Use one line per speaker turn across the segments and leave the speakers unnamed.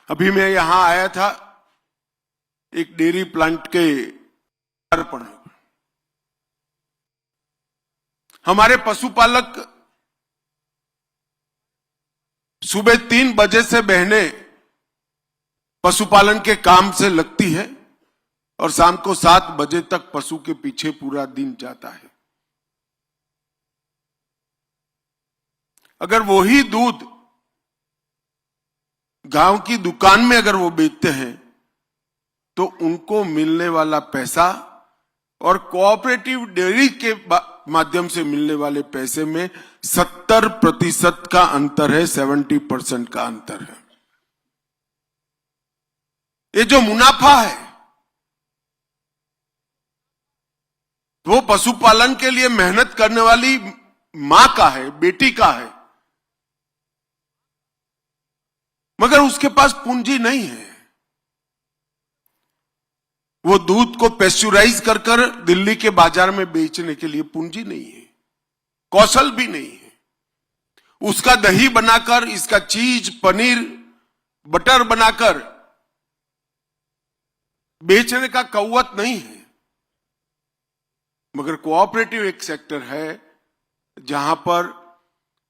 अभी मैं यहां आया था एक डेयरी प्लांट के अर्पण। हमारे पशुपालक सुबह 3 बजे से बहनें पशुपालन के काम से लगती है और शाम को 7 बजे तक पशु के पीछे पूरा दिन जाता है। अगर वही दूध गांव की दुकान में अगर वो बेचते हैं तो उनको मिलने वाला पैसा और कोऑपरेटिव डेयरी के माध्यम से मिलने वाले पैसे में 70% का अंतर है, 70% का अंतर है। ये जो मुनाफा है वो पशुपालन के लिए मेहनत करने वाली मां का है, बेटी का है, मगर उसके पास पूंजी नहीं है। वो दूध को पेस्चुराइज कर कर दिल्ली के बाजार में बेचने के लिए पूंजी नहीं है, कौशल भी नहीं है। उसका दही बनाकर, इसका चीज, पनीर, बटर बनाकर बेचने का कौवत नहीं है। मगर कोऑपरेटिव एक सेक्टर है जहां पर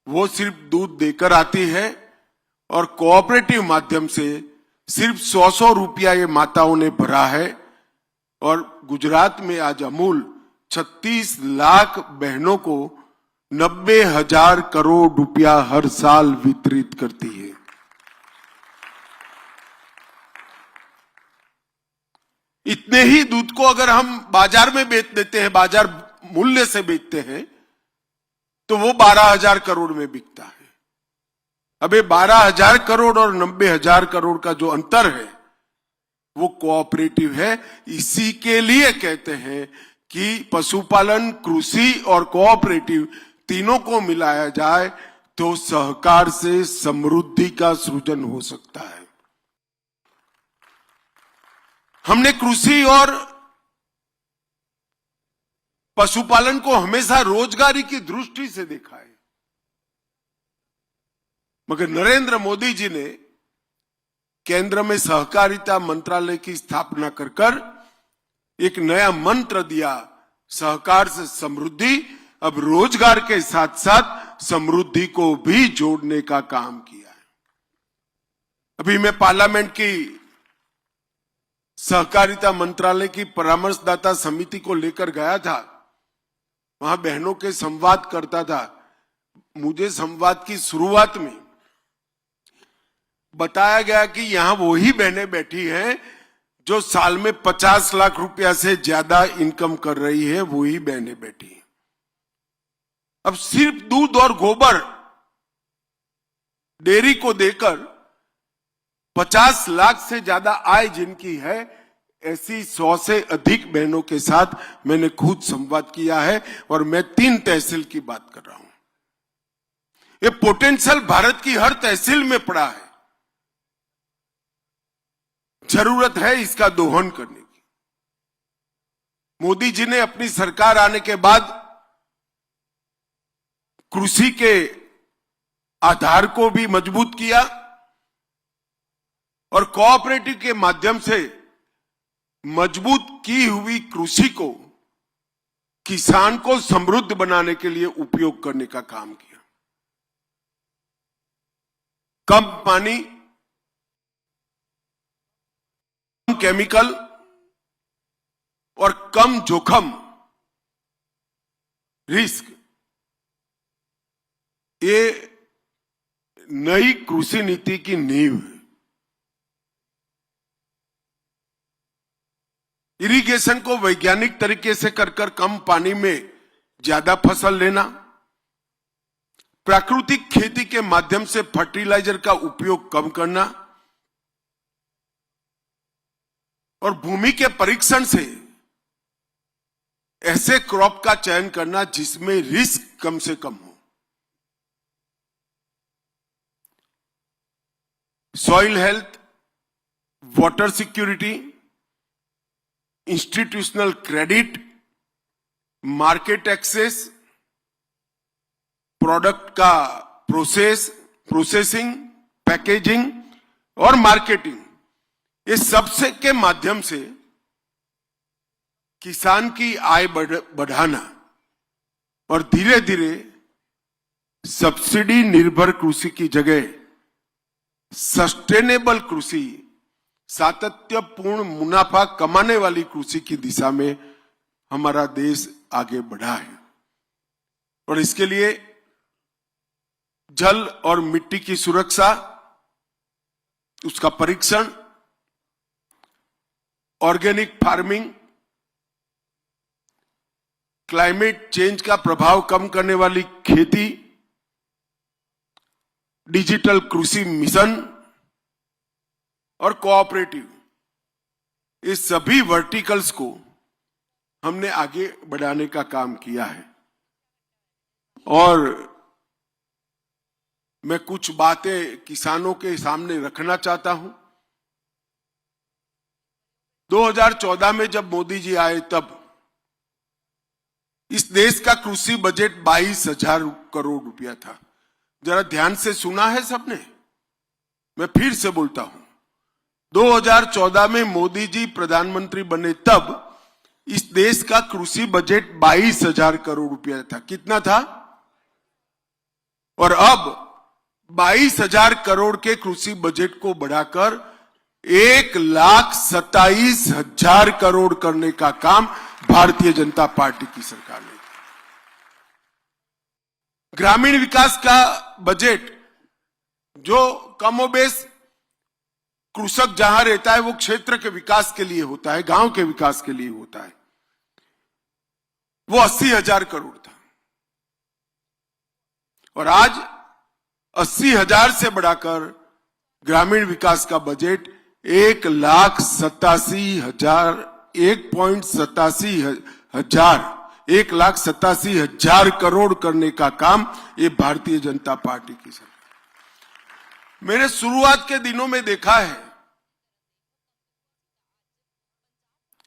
वो सिर्फ दूध देकर आती है और कोऑपरेटिव माध्यम से सिर्फ 100 रुपया ये माताओं ने भरा है। और गुजरात में आज अमूल 36 लाख बहनों को 90,000 करोड़ रुपया हर साल वितरित करती है। इतने ही दूध को अगर हम बाजार में बेच देते हैं, बाजार मूल्य से बेचते हैं, तो वो 12,000 करोड़ में बिकता है। अब ये 12,000 करोड़ और 90,000 करोड़ का जो अंतर है वो कोऑपरेटिव है। इसी के लिए कहते हैं कि पशुपालन, कृषि और कोऑपरेटिव तीनों को मिलाया जाए तो सहकार से समृद्धि का सृजन हो सकता है। हमने कृषि और पशुपालन को हमेशा रोजगारी की दृष्टि से देखा है, मगर नरेंद्र मोदी जी ने केंद्र में सहकारिता मंत्रालय की स्थापना कर एक नया मंत्र दिया, सहकार से समृद्धि। अब रोजगार के साथ साथ समृद्धि को भी जोड़ने का काम किया है। अभी मैं पार्लियामेंट की सहकारिता मंत्रालय की परामर्शदाता समिति को लेकर गया था, वहां बहनों के संवाद करता था। मुझे संवाद की शुरुआत में बताया गया कि यहां वही बहनें बैठी हैं जो साल में 50 लाख रुपया से ज्यादा इनकम कर रही है, वही बहनें बैठी हैं। अब सिर्फ दूध और गोबर डेयरी को देकर 50 लाख से ज्यादा आय जिनकी है, ऐसी 100 से अधिक बहनों के साथ मैंने खुद संवाद किया है और मैं 3 तहसील की बात कर रहा हूं। ये पोटेंशियल भारत की हर तहसील में पड़ा है। जरूरत है इसका दोहन करने की। मोदी जी ने अपनी सरकार आने के बाद कृषि के आधार को भी मजबूत किया और कोऑपरेटिव के माध्यम से मजबूत की हुई कृषि को किसान को समृद्ध बनाने के लिए उपयोग करने का काम किया। कम पानी, केमिकल और कम जोखिम, रिस्क, ये नई कृषि नीति की नींव है। इरिगेशन को वैज्ञानिक तरीके से कर कम पानी में ज्यादा फसल लेना, प्राकृतिक खेती के माध्यम से फर्टिलाइजर का उपयोग कम करना और भूमि के परीक्षण से ऐसे क्रॉप का चयन करना जिसमें रिस्क कम से कम हो। Soil health, water security, institutional credit, market access, product का प्रोसेसिंग, पैकेजिंग, और मार्केटिंग, ये सबसे के माध्यम से किसान की आय बढ़ाना और धीरे धीरे सब्सिडी निर्भर कृषि की जगह सस्टेनेबल कृषि, सातत्यपूर्ण मुनाफा कमाने वाली कृषि की दिशा में हमारा देश आगे बढ़ा है। और इसके लिए जल और मिट्टी की सुरक्षा, उसका परीक्षण, ऑर्गेनिक फार्मिंग, क्लाइमेट चेंज का प्रभाव कम करने वाली खेती, डिजिटल कृषि मिशन और कोऑपरेटिव, इस सभी वर्टिकल्स को हमने आगे बढ़ाने का काम किया है। और मैं कुछ बातें किसानों के सामने रखना चाहता हूं। 2014 में जब मोदी जी आए तब इस देश का कृषि बजट 22,000 करोड़ रुपया था। जरा ध्यान से सुना है सबने? मैं फिर से बोलता हूं, 2014 में मोदी जी प्रधानमंत्री बने तब इस देश का कृषि बजट 22,000 करोड़ रुपया था। कितना था? और अब 22,000 करोड़ के कृषि बजट को बढ़ाकर 1,27,000 करोड़ करने का काम भारतीय जनता पार्टी की सरकार ने। ग्रामीण विकास का बजट जो कमोबेश कृषक जहां रहता है वो क्षेत्र के विकास के लिए होता है, गांव के विकास के लिए होता है, वो 80,000 करोड़ था। और आज 80,000 से बढ़ाकर ग्रामीण विकास का बजट 1,87,000 करोड़ करने का काम ये भारतीय जनता पार्टी की सरकार। मैंने शुरुआत के दिनों में देखा है,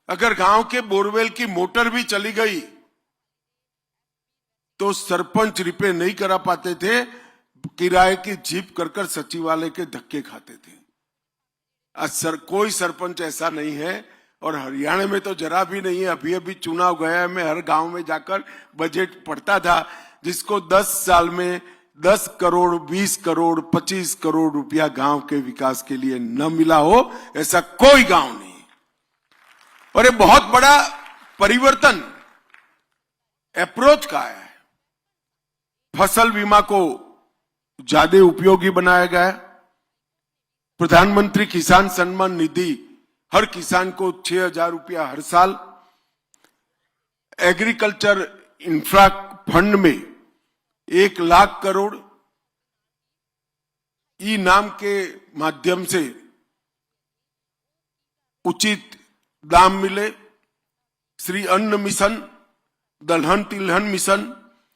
अगर गांव के बोरवेल की मोटर भी चली गई तो सरपंच रिपेयर नहीं करा पाते थे, किराए की जीप कर सचिवालय के धक्के खाते थे। आज कोई सरपंच ऐसा नहीं है, और हरियाणा में तो जरा भी नहीं है। अभी अभी चुनाव गया है, मैं हर गांव में जाकर बजट पढ़ता था, जिसको 10 साल में 10 करोड़, 20 करोड़, 25 करोड़ रुपया गांव के विकास के लिए न मिला हो, ऐसा कोई गांव नहीं। और ये बहुत बड़ा परिवर्तन अप्रोच का है। फसल बीमा को ज्यादा उपयोगी बनाया गया। प्रधानमंत्री किसान सम्मान निधि हर किसान को 6,000 रुपया हर साल। एग्रीकल्चर इंफ्रा फंड में 1,00,000 करोड़। ई नाम के माध्यम से उचित दाम मिले। श्री अन्न मिशन, दलहन तिलहन मिशन,